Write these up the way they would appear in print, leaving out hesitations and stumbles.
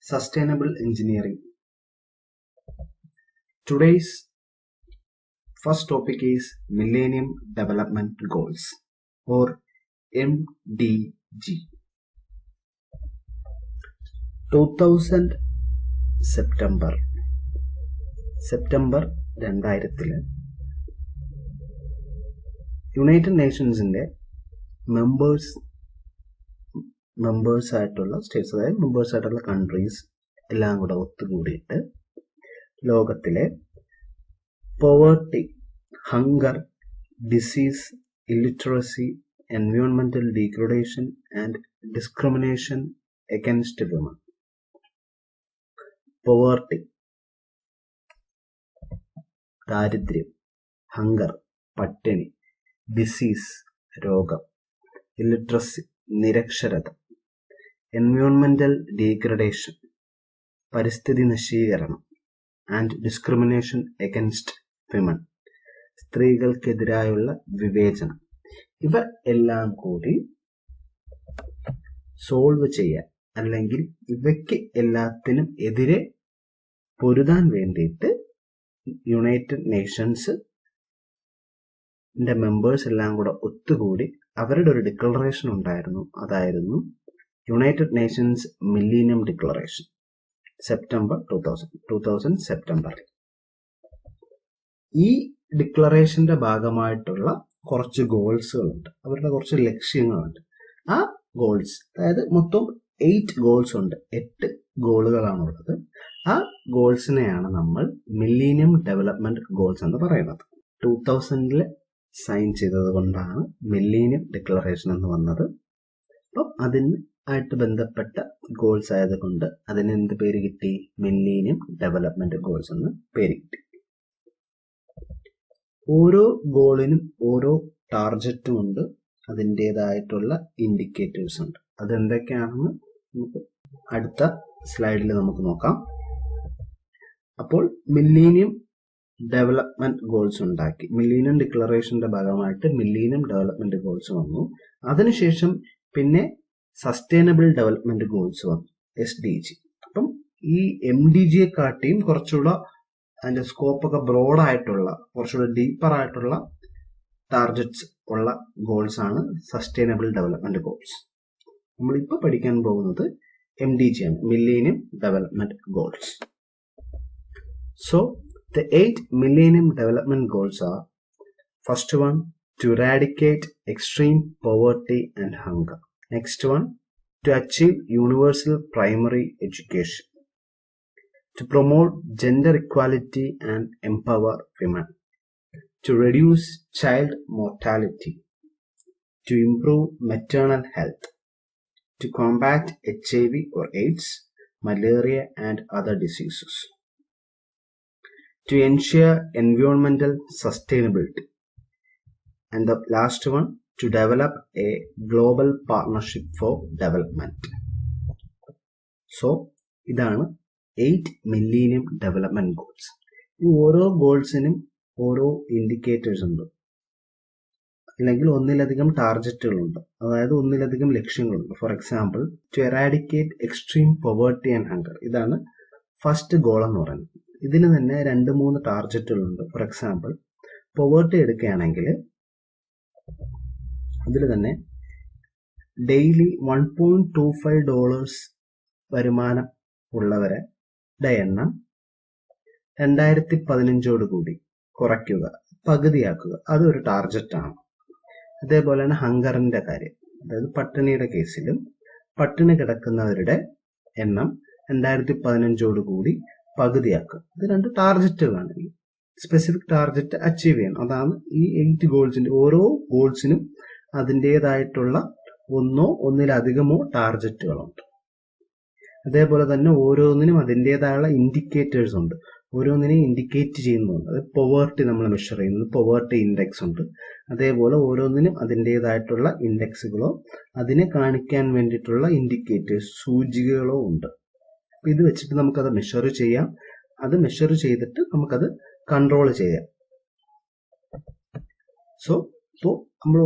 Sustainable engineering. Today's first topic is Millennium Development Goals or MDG. 2000 September 2000 united നേഷൻസിന്റെ members ആയിട്ടുള്ള states, അതായത് members ആയിട്ടുള്ള countries എല്ലാം കൂടെ ഒത്തുകൂടിയിട്ട് ലോകത്തിലെ പോവർട്ടി, ഹങ്കർ, ഡിസീസ്, ഇല്ലിറ്ററസി, എൻവയോൺമെന്റൽ degradation and discrimination against women. Poverty ദാരിദ്ര്യം, ഹങ്കർ പട്ടിണി, ഡിസീസ് രോഗം, ഇല്ലിറ്ററസി നിരക്ഷരത, എൻവയോൺമെന്റൽ ഡീഗ്രഡേഷൻ പരിസ്ഥിതി നശീകരണം, ആൻഡ് ഡിസ്ക്രിമിനേഷൻ അഗൈൻസ്റ്റ് വിമൻ സ്ത്രീകൾക്കെതിരായുള്ള വിവേചനം. ഇവ എല്ലാം കൂടി സോൾവ് ചെയ്യാൻ, അല്ലെങ്കിൽ ഇവയ്ക്ക് എല്ലാത്തിനും എതിരെ പൊരുതാൻ വേണ്ടിയിട്ട് യുണൈറ്റഡ് നേഷൻസ് മെമ്പേഴ്സ് എല്ലാം കൂടെ ഒത്തുകൂടി അവരുടെ ഒരു ഡിക്ലറേഷൻ ഉണ്ടായിരുന്നു. അതായിരുന്നു United Nations millennium declaration. September 2000 സെപ്റ്റംബറിൽ ഈ ഡിക്ലറേഷന്റെ ഭാഗമായിട്ടുള്ള കുറച്ച് ഗോൾസുകളുണ്ട്, അവരുടെ കുറച്ച് ലക്ഷ്യങ്ങളുണ്ട്. ആ ഗോൾസ്, അതായത് മൊത്തം 8 ഗോൾസ് ഉണ്ട്, 8 ഗോളുകളാണുള്ളത്. ആ ഗോൾസിനെയാണ് നമ്മൾ മില്ലേനിയം ഡെവലപ്മെന്റ് ഗോൾസ് എന്ന് പറയുന്നത്. 2000 സൈൻ ചെയ്തത് കൊണ്ടാണ് മില്ലേനിയം ഡിക്ലറേഷൻ എന്ന് വന്നത്. അപ്പം ആയിട്ട് ബന്ധപ്പെട്ട ഗോൾസ് ആയതുകൊണ്ട് അതിന് എന്ത് പേര് കിട്ടി? മില്ലേനിയം ഡെവലപ്മെന്റ് ഗോൾസ് എന്ന് പേര് കിട്ടി. ഓരോ ഗോളിനും ഓരോ ടാർജറ്റും ഉണ്ട്, അതിൻ്റെതായിട്ടുള്ള ഇൻഡിക്കേറ്റേഴ്സ് ഉണ്ട്. അതെന്തൊക്കെയാണെന്ന് നമുക്ക് അടുത്ത സ്ലൈഡിൽ നമുക്ക് നോക്കാം. അപ്പോൾ മില്ലേനിയം ഡെവലപ്മെന്റ് ഗോൾസ് ഉണ്ടാക്കി. മില്ലേനിയം ഡിക്ലറേഷന്റെ ഭാഗമായിട്ട് മില്ലേനിയം ഡെവലപ്മെന്റ് ഗോൾസ് വന്നു. അതിനുശേഷം പിന്നെ സസ്റ്റൈനബിൾ ഡെവലപ്മെന്റ് ഗോൾസ് വന്നു, SDG. അപ്പം ഈ MDG കാട്ടിയും കുറച്ചുകൂടെ അതിന്റെ സ്കോപ്പൊക്കെ ബ്രോഡായിട്ടുള്ള, കുറച്ചുകൂടെ ഡീപ്പർ ആയിട്ടുള്ള ടാർഗറ്റ്സ് ഉള്ള ഗോൾസ് ആണ് സസ്റ്റൈനബിൾ ഡെവലപ്മെന്റ് ഗോൾസ്. നമ്മളിപ്പോൾ പഠിക്കാൻ പോകുന്നത് MDG ആണ്, millennium development goals. So the 8 Millennium Development Goals are: first one, to eradicate extreme poverty and hunger. Next one, to achieve universal primary education. To promote gender equality and empower women. To reduce child mortality. To improve maternal health. To combat HIV or AIDS, malaria and other diseases. To ensure environmental sustainability. And the last one, to develop a global partnership for development. So, ഇതാണ് 8 millennium development goals. ഈ ഓരോ ഗോൾസിനും ഓരോ indicators ഉണ്ട്, അല്ലെങ്കിൽ ഒന്നിലധികം ടാർജറ്റുകളുണ്ട്, അതായത് ഒന്നിലധികം ലക്ഷ്യങ്ങളുണ്ട്. For example, to eradicate extreme poverty and hunger, ഇതാണ് ഫസ്റ്റ് ഗോൾ എന്ന് പറയുന്നത്. ഇതിന് തന്നെ 2-3 ടാർജറ്റുകളുണ്ട്. ഫോർ എക്സാമ്പിൾ, പോവേർട്ടി എടുക്കുകയാണെങ്കിൽ അതിൽ തന്നെ ഡെയിലി $1.25 വരുമാനം ഉള്ളവരുടെ എണ്ണം 2015 കൂടി കുറയ്ക്കുക, പകുതിയാക്കുക. അതൊരു ടാർജറ്റാണ്. അതേപോലെ തന്നെ ഹങ്കറിന്റെ കാര്യം, അതായത് പട്ടിണിയുടെ കേസിലും പട്ടിണി കിടക്കുന്നവരുടെ എണ്ണം 2015 കൂടി പകുതിയാക്കുക. ഇത് 2 ടാർജറ്റുകളാണ്. സ്പെസിഫിക് ടാർജറ്റ് അച്ചീവ് ചെയ്യണം. അതാണ് ഈ 8 ഗോൾസിന്റെ. ഓരോ ഗോൾസിനും അതിൻ്റെതായിട്ടുള്ള ഒന്നോ ഒന്നിലധികമോ ടാർജറ്റുകളുണ്ട്. അതേപോലെ തന്നെ ഓരോന്നിനും അതിൻ്റെതായുള്ള ഇൻഡിക്കേറ്റേഴ്സ് ഉണ്ട്, ഓരോന്നിനെയും ഇൻഡിക്കേറ്റ് ചെയ്യുന്നുണ്ട്. അത് പോവേർട്ടി നമ്മൾ മെഷർ ചെയ്യുന്നത്, പോവേർട്ടി ഇൻഡെക്സ് ഉണ്ട്. അതേപോലെ ഓരോന്നിനും അതിൻ്റെതായിട്ടുള്ള ഇൻഡെക്സുകളോ അതിനെ കാണിക്കാൻ വേണ്ടിയിട്ടുള്ള ഇൻഡിക്കേറ്റേഴ്സ്, സൂചികകളോ ഉണ്ട്. ഇത് വെച്ചിട്ട് നമുക്കത് മെഷർ ചെയ്യാം. അത് മെഷർ ചെയ്തിട്ട് നമുക്കത് കൺട്രോൾ ചെയ്യാം. സോ ഇപ്പോൾ നമ്മൾ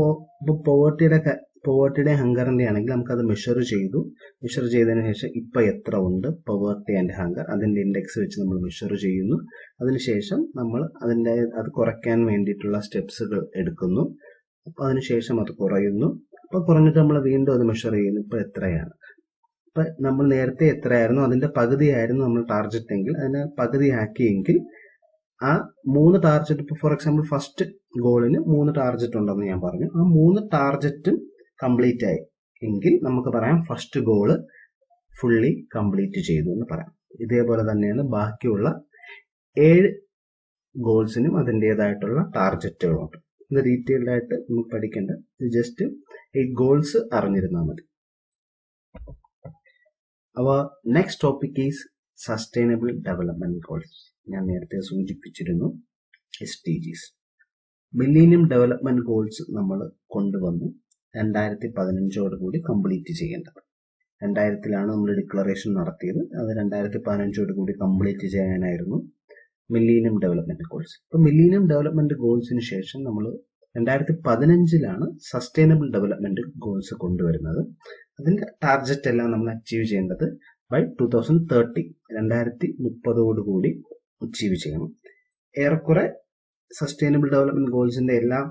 പോവേർട്ടിയുടെ പോവേർട്ടിയുടെ ഹങ്കറിൻ്റെ ആണെങ്കിൽ നമുക്കത് മെഷർ ചെയ്തതിന് ശേഷം ഇപ്പോൾ എത്ര ഉണ്ട് പോവേർട്ടി ആൻഡ് ഹങ്കർ, അതിൻ്റെ ഇൻഡെക്സ് വെച്ച് നമ്മൾ മെഷർ ചെയ്യുന്നു. അതിനുശേഷം നമ്മൾ അത് കുറയ്ക്കാൻ വേണ്ടിയിട്ടുള്ള സ്റ്റെപ്സുകൾ എടുക്കുന്നു. അപ്പോൾ അതിനുശേഷം അത് കുറയുന്നു. അപ്പോൾ കുറഞ്ഞിട്ട് നമ്മൾ വീണ്ടും അത് മെഷർ ചെയ്യുന്നു. ഇപ്പോൾ എത്രയാണ്, ഇപ്പം നമ്മൾ നേരത്തെ എത്രയായിരുന്നു അതിൻ്റെ പകുതിയായിരുന്നു നമ്മൾ ടാർഗറ്റ് എങ്കിൽ അതിനെ പകുതിയാക്കിയെങ്കിൽ ആ 3 ടാർഗറ്റ്, ഇപ്പോൾ ഫോർ എക്സാമ്പിൾ ഫസ്റ്റ് ഗോളിന് 3 ടാർഗറ്റ് ഉണ്ടെന്ന് ഞാൻ പറഞ്ഞു. ആ 3 ടാർഗറ്റും കംപ്ലീറ്റ് ആയി എങ്കിൽ നമുക്ക് പറയാം ഫസ്റ്റ് ഗോള് ഫുള്ളി കംപ്ലീറ്റ് ചെയ്തു എന്ന് പറയാം. ഇതേപോലെ തന്നെയാണ് ബാക്കിയുള്ള 7 ഗോൾസിനും അതിൻ്റെതായിട്ടുള്ള ടാർഗറ്റുകളുണ്ട്. ഇത് ഡീറ്റെയിൽഡ് ആയിട്ട് നമുക്ക് പഠിക്കേണ്ട, ജസ്റ്റ് ഈ ഗോൾസ് അറിഞ്ഞിരുന്നാൽ മതി. Our next topic is Sustainable Development Goals. ഞാൻ നേരത്തെ സൂചിപ്പിച്ചിരുന്നു SDGs. മില്ലേനിയം ഡെവലപ്മെന്റ് ഗോൾസ് നമ്മൾ കൊണ്ടുവന്നു 2015 കൂടി കംപ്ലീറ്റ് ചെയ്യേണ്ടത്. 2000 നമ്മൾ ഡിക്ലറേഷൻ നടത്തിയത്, അത് 2015 കൂടി കംപ്ലീറ്റ് ചെയ്യാനായിരുന്നു മില്ലേനിയം ഡെവലപ്മെന്റ് ഗോൾസ്. അപ്പോൾ മില്ലേനിയം ഡെവലപ്മെന്റ് ഗോൾസിന് ശേഷം നമ്മൾ 2015 സസ്റ്റൈനബിൾ ഡെവലപ്മെന്റ് ഗോൾസ് കൊണ്ടുവരുന്നത്. അതിൻ്റെ ടാർഗറ്റ് എല്ലാം നമ്മൾ അച്ചീവ് ചെയ്യേണ്ടത് ബൈ 2030 കൂടി അച്ചീവ് ചെയ്യണം. ഏറെക്കുറെ സസ്റ്റൈനബിൾ ഡെവലപ്മെന്റ് ഗോൾസിന്റെ എല്ലാം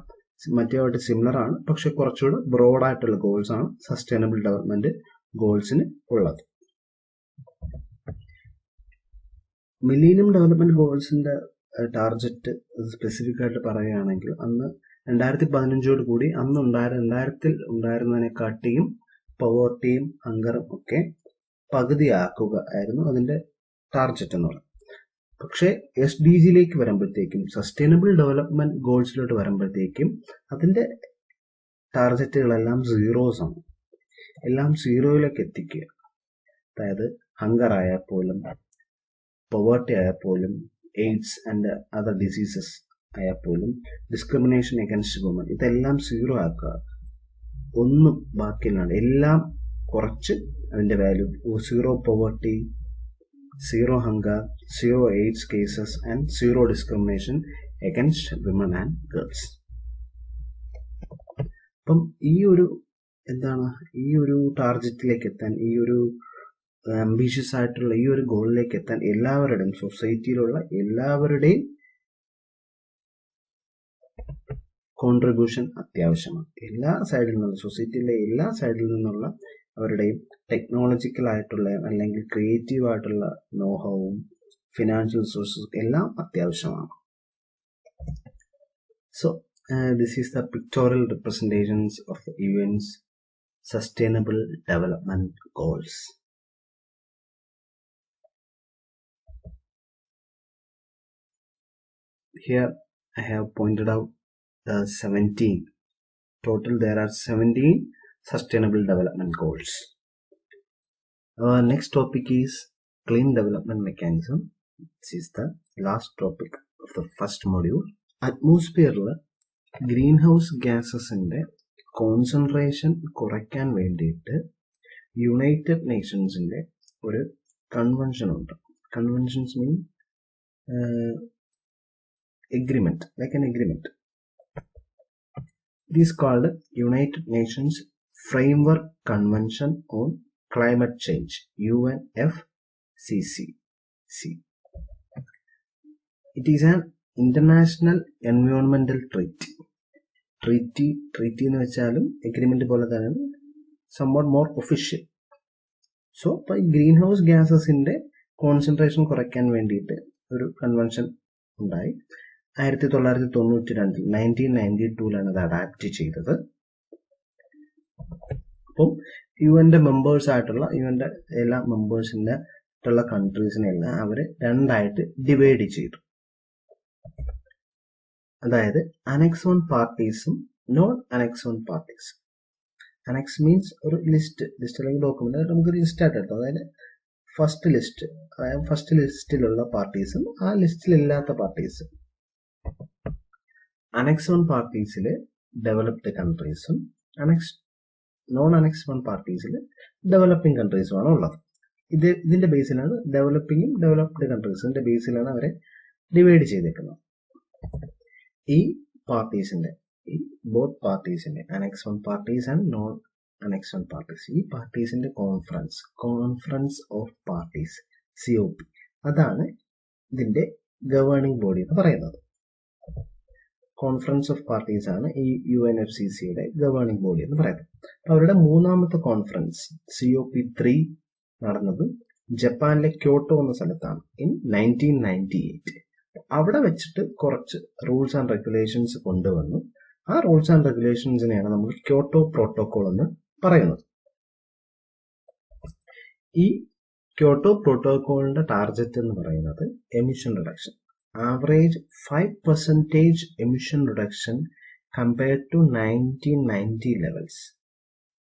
മറ്റുമായിട്ട് സിമിലർ ആണ്, പക്ഷെ കുറച്ചുകൂടെ ബ്രോഡായിട്ടുള്ള ഗോൾസ് ആണ് സസ്റ്റൈനബിൾ ഡെവലപ്മെന്റ് ഗോൾസിന് ഉള്ളത്. മില്ലേനിയം ഡെവലപ്മെന്റ് ഗോൾസിന്റെ ടാർഗറ്റ് സ്പെസിഫിക് ആയിട്ട് പറയുകയാണെങ്കിൽ, അന്ന് 2015 കൂടി അന്ന് 2000 ഉണ്ടായിരുന്നതിനെക്കാട്ടിയും പവർട്ടിയും ഹങ്കറും ഒക്കെ പകുതിയാക്കുക ആയിരുന്നു അതിന്റെ ടാർഗറ്റ് എന്ന് പറയുന്നത്. പക്ഷേ SDGയിലേക്ക് വരുമ്പോഴത്തേക്കും, സസ്റ്റൈനബിൾ ഡെവലപ്മെന്റ് ഗോൾസിലോട്ട് വരുമ്പോഴത്തേക്കും അതിന്റെ ടാർഗറ്റുകളെല്ലാം സീറോസ് ആണ്. എല്ലാം സീറോയിലേക്ക് എത്തിക്കുക. അതായത് ഹങ്കർ ആയാൽ പോലും, പവർട്ടി ആയാൽ പോലും, എയ്ഡ്സ് ആൻഡ് അതർ ഡിസീസസ് ആയാൽ പോലും, ഡിസ്ക്രിമിനേഷൻ അഗൻസ്റ്റ് വുമൻ, ഇതെല്ലാം സീറോ ആക്കുക. ഒന്നും ബാക്കിയില്ലാണ്ട് എല്ലാം കുറച്ച് അതിന്റെ value, zero poverty, zero hunger, zero AIDS cases and zero discrimination against women and girls. അപ്പം ഈ ഒരു ടാർഗറ്റിലേക്ക് എത്താൻ, ഈ ഒരു അംബീഷ്യസ് ആയിട്ടുള്ള ഈ ഒരു ഗോളിലേക്ക് എത്താൻ എല്ലാവരുടെയും, സൊസൈറ്റിയിലുള്ള എല്ലാവരുടെയും കോൺട്രിബ്യൂഷൻ അത്യാവശ്യമാണ്. എല്ലാ സൈഡിൽ നിന്നുള്ള, സൊസൈറ്റിയിലെ എല്ലാ സൈഡിൽ നിന്നുള്ള അവരുടെയും ടെക്നോളജിക്കൽ ആയിട്ടുള്ള അല്ലെങ്കിൽ ക്രിയേറ്റീവ് ആയിട്ടുള്ള നോഹവും ഫിനാൻഷ്യൽ റിസോഴ്സസും എല്ലാം അത്യാവശ്യമാണ്. So this is the pictorial റിപ്രസെന്റേഷൻസ് of the UN's Sustainable Development Goals. Here I have pointed out 17. Total there are 17 Sustainable Development Goals. Our next topic is Clean Development Mechanism. This is the last topic of the first module. അറ്റ്മോസ്ഫിയറിൽ greenhouse ഗ്യാസസിൻ്റെ concentration കുറയ്ക്കാൻ വേണ്ടിയിട്ട് united നേഷൻസിൻ്റെ ഒരു convention ഉണ്ട്. Conventions mean agreement, like an agreement. It is called United Nations Framework Convention on Climate Change, UNFCCC. It is an international environmental treaty. Treaty എന്ന് വെച്ചാലും agreement പോലെ തന്നെ somewhat more official. സോ ഇപ്പോൾ green house ഗ്യാസസിന്റെ concentration കുറയ്ക്കാൻ വേണ്ടിയിട്ട് ഒരു convention ഉണ്ടായി. 1992 അത് അഡാപ്റ്റ് ചെയ്തത്. അപ്പം യുഎന്റെ മെമ്പേഴ്സ് ആയിട്ടുള്ള, യുഎന്റെ എല്ലാ മെമ്പേഴ്സിന്റെ ആയിട്ടുള്ള കൺട്രീസിനെല്ലാം അവര് രണ്ടായിട്ട് ഡിവൈഡ് ചെയ്തു. അതായത് അനെക്സ് 1 പാർട്ടീസും നോൺ അനെക്സ് 1 പാർട്ടീസും. അനെക്സ് മീൻസ് ഒരു ലിസ്റ്റ് അല്ലെങ്കിൽ ഡോക്യുമെന്റ് നമുക്ക് ലിസ്റ്റ് ആയിട്ട് എടുത്തു. അതായത് ഫസ്റ്റ് ലിസ്റ്റിലുള്ള പാർട്ടീസും ആ ലിസ്റ്റിലില്ലാത്ത പാർട്ടീസും. അനെക്സ് 1 പാർട്ടീസിൽ ഡെവലപ്ഡ് കൺട്രീസും നോൺ അനെക്സ് 1 പാർട്ടീസിൽ ഡെവലപ്പിംഗ് കൺട്രീസുമാണ് ഉള്ളത്. ഇതിന്റെ ബേസിലാണ് ഡെവലപ്പിംഗും ഡെവലപ്ഡ് കൺട്രീസിന്റെ ബേസിലാണ് അവരെ ഡിവൈഡ് ചെയ്തേക്കുന്നത്. ഈ പാർട്ടീസിന്റെ ഈ ബോത്ത് പാർട്ടീസിന്റെ annex 1 parties and non annex 1 parties, ഈ പാർട്ടീസിന്റെ കോൺഫറൻസ് ഓഫ് പാർട്ടീസ് COP, അതാണ് ഇതിന്റെ ഗവേണിംഗ് ബോഡി എന്ന് പറയുന്നത്. കോൺഫറൻസ് ഓഫ് പാർട്ടീസ് ആണ് ഈ UNFCCയുടെ ഗവേണിംഗ് ബോഡി എന്ന് പറയുന്നത്. അപ്പൊ അവരുടെ മൂന്നാമത്തെ കോൺഫറൻസ് COP3 നടന്നത് ജപ്പാനിലെ ക്യോട്ടോ എന്ന സ്ഥലത്താണ് ഇൻ 1998. അവിടെ വെച്ചിട്ട് കുറച്ച് റൂൾസ് ആൻഡ് റെഗുലേഷൻസ് കൊണ്ടുവന്നു. ആ റൂൾസ് ആൻഡ് റെഗുലേഷൻസിനെയാണ് നമ്മൾ ക്യോട്ടോ പ്രോട്ടോകോൾ എന്ന് പറയുന്നത്. ഈ ക്യോട്ടോ പ്രോട്ടോകോളിന്റെ ടാർഗറ്റ് എന്ന് പറയുന്നത് emission reduction, average 5% emission reduction compared to 1990 levels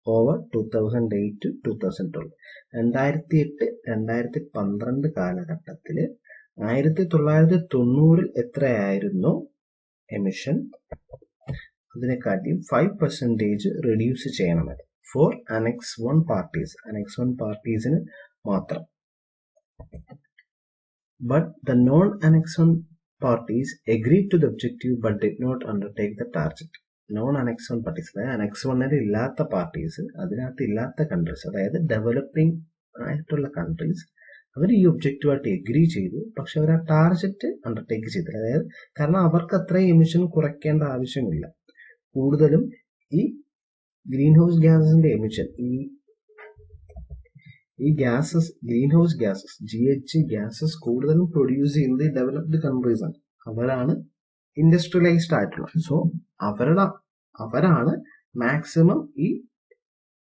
over 2008 to 2012. 2008-2012 കാലഘട്ടത്തിൽ 1990 എത്രയായിരുന്നു എമിഷൻ, അതിനെക്കാട്ടിയും 5% റെഡ്യൂസ് ചെയ്യണമത് ഫോർ അനെക്സ് 1 പാർട്ടീസ്, അനെക്സ് 1 പാർട്ടീസിന് മാത്രം. But the non-Annex 1 parties agreed to the objective but did not undertake the target. Non-Annex 1 parties, അതായത് annex 1 ഇല്ലാത്ത parties, അതിനകത്ത് ഇല്ലാത്ത കൺട്രീസ്, അതായത് ഡെവലപ്പിംഗ് ആയിട്ടുള്ള കൺട്രീസ്, അവർ ഈ ഒബ്ജക്റ്റീവായിട്ട് എഗ്രി ചെയ്തു. പക്ഷെ അവർ ആ ടാർഗറ്റ് അണ്ടർടേക്ക് ചെയ്തില്ല. അതായത് കാരണം അവർക്ക് അത്രയും എമിഷൻ കുറയ്ക്കേണ്ട ആവശ്യമില്ല. കൂടുതലും ഈ ഗ്രീൻ ഹൗസ് ഗ്യാസസിന്റെ എമിഷൻ, ഈ gases, green house gases, GHG gases കൂടുതലും പ്രൊഡ്യൂസ് ചെയ്യുന്നത് ഡെവലപ്ഡ് കൺട്രീസ് ആണ്. അവരാണ് ഇൻഡസ്ട്രിയലൈസ്ഡ് ആയിട്ടുള്ളത്. സോ അവരാണ് മാക്സിമം ഈ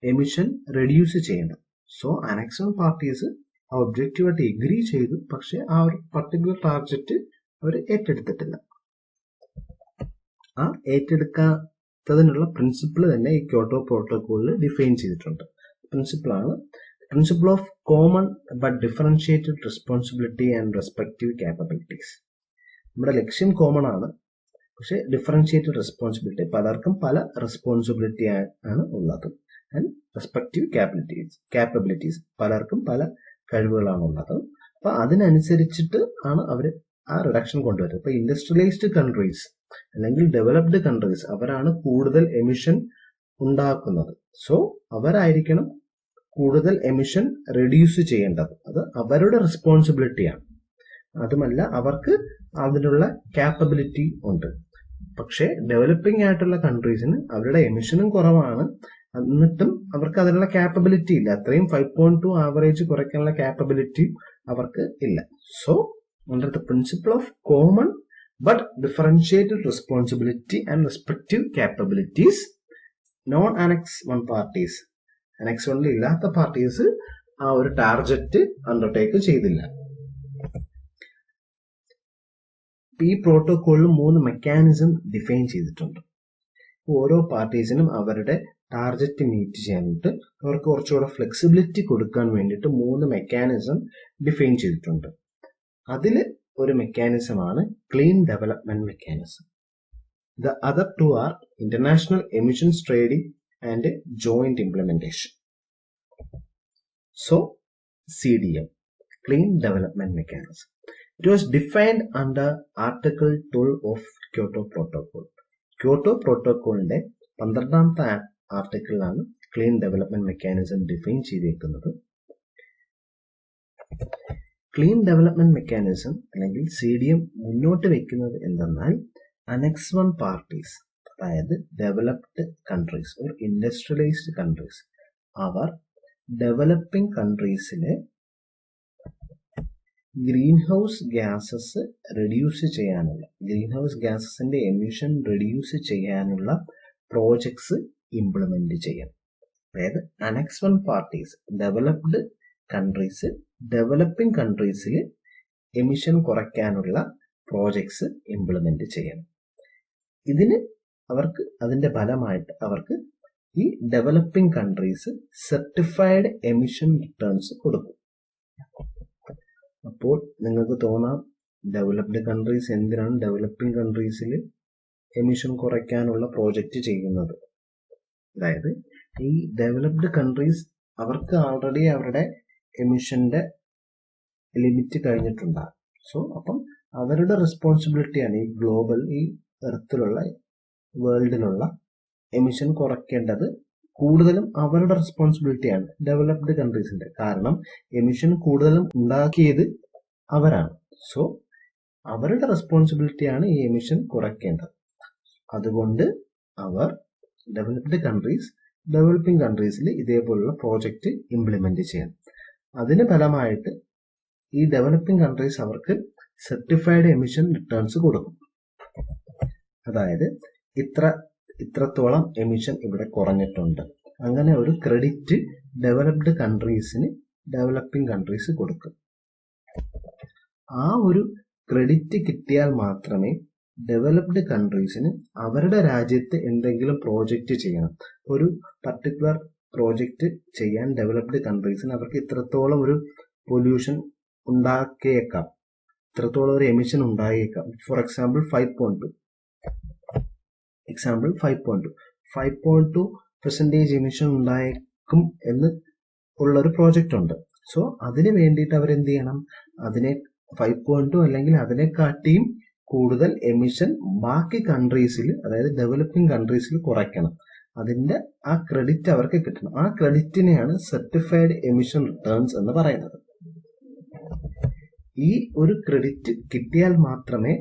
എമിഷൻ റെഡ്യൂസ് ചെയ്യേണ്ടത്. സോ അനെക്സ് 1 പാർട്ടീസ് ആ ഒബ്ജക്റ്റീവായിട്ട് എഗ്രി ചെയ്തു, പക്ഷെ ആ ഒരു പർട്ടിക്കുലർ ടാർഗറ്റ് അവർ ഏറ്റെടുത്തിട്ടില്ല. ആ ഏറ്റെടുക്കാത്തതിനുള്ള പ്രിൻസിപ്പിൾ തന്നെ ഈ ക്യോട്ടോ പ്രോട്ടോകോളിൽ ഡിഫൈൻ ചെയ്തിട്ടുണ്ട്. പ്രിൻസിപ്പിളാണ് principle of common but differentiated responsibility and respective capabilities. നമ്മുടെ ലക്ഷ്യം കോമൺ ആണ്, പക്ഷെ ഡിഫറൻഷിയേറ്റഡ് റെസ്പോൺസിബിലിറ്റി, പലർക്കും പല റെസ്പോൺസിബിലിറ്റി ആണ് ഉള്ളത്. ആൻഡ് റെസ്പെക്റ്റീവ് ക്യാപ്പബിലിറ്റീസ്, പലർക്കും പല കഴിവുകളാണ് ഉള്ളത്. അപ്പൊ അതിനനുസരിച്ചിട്ട് ആണ് അവർ ആ റിഡക്ഷൻ കൊണ്ടുവരുന്നത്. ഇപ്പൊ ഇൻഡസ്ട്രിയലൈസ്ഡ് കൺട്രീസ് അല്ലെങ്കിൽ ഡെവലപ്ഡ് കൺട്രീസ്, അവരാണ് കൂടുതൽ എമിഷൻ ഉണ്ടാക്കുന്നത്. സോ അവരായിരിക്കണം കൂടുതൽ എമിഷൻ റെഡ്യൂസ് ചെയ്യേണ്ടത്. അത് അവരുടെ റെസ്പോൺസിബിലിറ്റിയാണ്. അതുമല്ല, അവർക്ക് അതിനുള്ള ക്യാപ്പബിലിറ്റി ഉണ്ട്. പക്ഷേ ഡെവലപ്പിംഗ് ആയിട്ടുള്ള കൺട്രീസിന് അവരുടെ എമിഷനും കുറവാണ്, എന്നിട്ടും അവർക്ക് അതിനുള്ള ക്യാപ്പബിലിറ്റി ഇല്ല. അത്രയും 5.2 ആവറേജ് കുറയ്ക്കാനുള്ള ക്യാപ്പബിലിറ്റി അവർക്ക് ഇല്ല. So under the principle of common but differentiated responsibility and respective capabilities, non annex 1 parties, annex 1 ഇല്ലാത്ത പാർട്ടീസ് ആ ഒരു ടാർഗറ്റ് അണ്ടർടേക്ക് ചെയ്തില്ല. ഈ പ്രോട്ടോകോളിൽ 3 മെക്കാനിസം ഡിഫൈൻ ചെയ്തിട്ടുണ്ട്. ഓരോ പാർട്ടീസിനും അവരുടെ ടാർഗറ്റ് മീറ്റ് ചെയ്യാനായിട്ട് അവർക്ക് കുറച്ചുകൂടെ ഫ്ലെക്സിബിലിറ്റി കൊടുക്കാൻ വേണ്ടിയിട്ട് 3 മെക്കാനിസം ഡിഫൈൻ ചെയ്തിട്ടുണ്ട്. അതിൽ ഒരു മെക്കാനിസമാണ് clean development mechanism. The other 2 are international emissions trading and joint implementation. So CDM, Clean Development Mechanism, it was defined under Article 12 of Kyoto Protocol. Kyoto Protocolന്റെ 12ാമത്തെ ആർട്ടിക്കിളിലാണ് ക്ലീൻ ഡെവലപ്മെന്റ് മെക്കാനിസം ഡിഫൈൻ ചെയ്തിരിക്കുന്നത്. Clean development mechanism അല്ലെങ്കിൽ CDM മുന്നോട്ട് വെക്കുന്നത് എന്തെന്നാൽ annex 1 parties, അതായത് developed countries or industrialised countries, അവർ ഡെവലപ്പിംഗ് കൺട്രീസിലെ ഗ്രീൻ ഹൗസ് ഗ്യാസസ് റെഡ്യൂസ് ചെയ്യാനുള്ള, ഗ്രീൻ ഹൗസ് ഗ്യാസസിന്റെ എമിഷൻ റെഡ്യൂസ് ചെയ്യാനുള്ള പ്രോജക്ട്സ് ഇംപ്ലിമെന്റ് ചെയ്യണം. അതായത് annex 1 parties, developed countries developing കൺട്രീസിൽ എമിഷൻ കുറയ്ക്കാനുള്ള പ്രോജക്ട്സ് ഇംപ്ലിമെന്റ് ചെയ്യണം. ഇതിന് അവർക്ക് അതിന്റെ ഫലമായിട്ട് അവർക്ക് ഈ developing countries certified emission returns കൊടുക്കും. അപ്പോൾ നിങ്ങൾക്ക് തോന്നാം, ഡെവലപ്ഡ് കൺട്രീസ് എന്തിനാണ് ഡെവലപ്പിംഗ് കൺട്രീസിൽ എമിഷൻ കുറയ്ക്കാനുള്ള പ്രോജക്റ്റ് ചെയ്യുന്നത്? അതായത് ഈ ഡെവലപ്ഡ് കൺട്രീസ് അവർക്ക് ആൾറെഡി അവരുടെ എമിഷന്റെ ലിമിറ്റ് കഴിഞ്ഞിട്ടുണ്ടാകും. സോ അപ്പം അവരുടെ റെസ്പോൺസിബിലിറ്റിയാണ് ഈ ഗ്ലോബൽ, ഈ എർത്തിലുള്ള വേൾഡിലുള്ള എമിഷൻ കുറയ്ക്കേണ്ടത് കൂടുതലും അവരുടെ റെസ്പോൺസിബിലിറ്റിയാണ്, ഡെവലപ്ഡ് കൺട്രീസിന്റെ. കാരണം എമിഷൻ കൂടുതലും ഉണ്ടാക്കിയത് അവരാണ്. സോ അവരുടെ റെസ്പോൺസിബിലിറ്റിയാണ് ഈ എമിഷൻ കുറയ്ക്കേണ്ടത്. അതുകൊണ്ട് അവർ ഡെവലപ്ഡ് കൺട്രീസ് ഡെവലപ്പിംഗ് കൺട്രീസിൽ ഇതേപോലുള്ള പ്രോജക്റ്റ് ഇംപ്ലിമെന്റ് ചെയ്യണം. അതിന് ഫലമായിട്ട് ഈ ഡെവലപ്പിംഗ് കൺട്രീസ് അവർക്ക് സർട്ടിഫൈഡ് എമിഷൻ റിട്ടേൺസ് കൊടുക്കും. അതായത് ഇത്രത്തോളം എമിഷൻ ഇവിടെ കുറഞ്ഞിട്ടുണ്ട്, അങ്ങനെ ഒരു ക്രെഡിറ്റ് ഡെവലപ്ഡ് കൺട്രീസിന് ഡെവലപ്പിംഗ് കൺട്രീസ് കൊടുക്കും. ആ ഒരു ക്രെഡിറ്റ് കിട്ടിയാൽ മാത്രമേ ഡെവലപ്ഡ് കൺട്രീസിന് അവരുടെ രാജ്യത്ത് എന്തെങ്കിലും പ്രോജക്റ്റ് ചെയ്യണം. ഒരു പർട്ടിക്കുലർ പ്രോജക്റ്റ് ചെയ്യാൻ ഡെവലപ്ഡ് കൺട്രീസിന് അവർക്ക് ഇത്രത്തോളം ഒരു പൊല്യൂഷൻ ഉണ്ടാക്കിയേക്കാം, ഇത്രത്തോളം ഒരു എമിഷൻ ഉണ്ടായേക്കാം. ഫോർ എക്സാമ്പിൾ 5.2% എമിഷൻ ഉണ്ടായേക്കും എന്ന് ഉള്ളൊരു പ്രോജക്റ്റ് ഉണ്ട്. സോ അതിന് വേണ്ടിയിട്ട് അവരെന്ത് ചെയ്യണം, അതിനെ 5.2 അല്ലെങ്കിൽ അതിനെക്കാട്ടിയും കൂടുതൽ എമിഷൻ ബാക്കി കൺട്രീസിൽ, അതായത് ഡെവലപ്പിംഗ് കൺട്രീസിൽ കുറയ്ക്കണം. അതിന്റെ ആ ക്രെഡിറ്റ് അവർക്ക് കിട്ടണം. ആ ക്രെഡിറ്റിനെയാണ് സർട്ടിഫൈഡ് എമിഷൻ റിട്ടേൺസ് എന്ന് പറയുന്നത്. ഈ ഒരു ക്രെഡിറ്റ് കിട്ടിയാൽ മാത്രമേ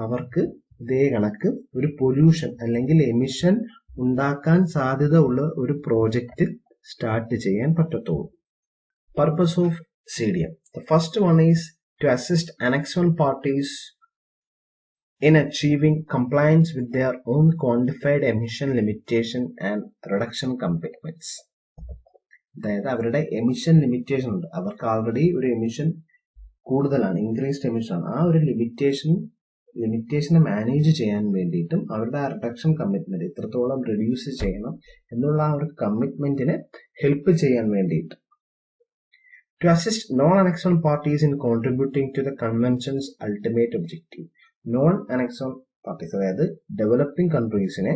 അവർക്ക് ഇതേ കണക്ക് ഒരു പൊല്യൂഷൻ അല്ലെങ്കിൽ എമിഷൻ ഉണ്ടാക്കാൻ സാധ്യത ഉള്ള ഒരു പ്രോജക്റ്റ് സ്റ്റാർട്ട് ചെയ്യാൻ പറ്റത്തുള്ളൂ. Purpose of CDM. The first one is to assist Annex 1 parties in achieving compliance with their own quantified emission limitation and reduction commitments. അതായത് അവരുടെ എമിഷൻ ലിമിറ്റേഷൻ ഉണ്ട്, അവർക്ക് ആൾറെഡി ഒരു എമിഷൻ കൂടുതലാണ്, ഇൻക്രീസ്ഡ് എമിഷൻ ആണ്. ആ ഒരു ലിമിറ്റേഷനെ മാനേജ് ചെയ്യാൻ വേണ്ടിയിട്ടും അവരുടെ ആ റിഡക്ഷൻ കമ്മിറ്റ്മെന്റ് ഇത്രത്തോളം റിഡ്യൂസ് ചെയ്യണം എന്നുള്ള ആ ഒരു കമ്മിറ്റ്മെന്റിനെ ഹെൽപ്പ് ചെയ്യാൻ വേണ്ടിയിട്ട്. To assist non-Annex 1 parties in contributing to the convention's ultimate objective. Non-Annex 1 parties, അതായത് ഡെവലപ്പിംഗ് കൺട്രീസിനെ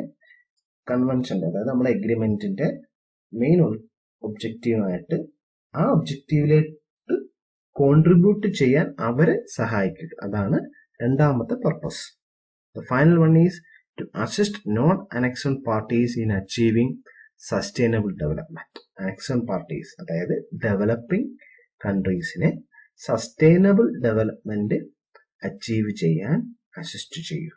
കൺവെൻഷന്റെ, അതായത് നമ്മുടെ എഗ്രിമെന്റിന്റെ മെയിൻ ഒബ്ജക്റ്റീവായിട്ട് ആ ഒബ്ജക്റ്റീവിലേക്ക് കോൺട്രിബ്യൂട്ട് ചെയ്യാൻ അവരെ സഹായിക്കുക. അതാണ് രണ്ടാമത്തെ purpose. The final one is to assist non-Annex 1 parties in achieving sustainable development. Annex 1 parties, അതായത് ഡെവലപ്പിംഗ് കൺട്രീസിനെ സസ്റ്റൈനബിൾ ഡെവലപ്മെന്റ് അച്ചീവ് ചെയ്യാൻ അസിസ്റ്റ് ചെയ്യുക.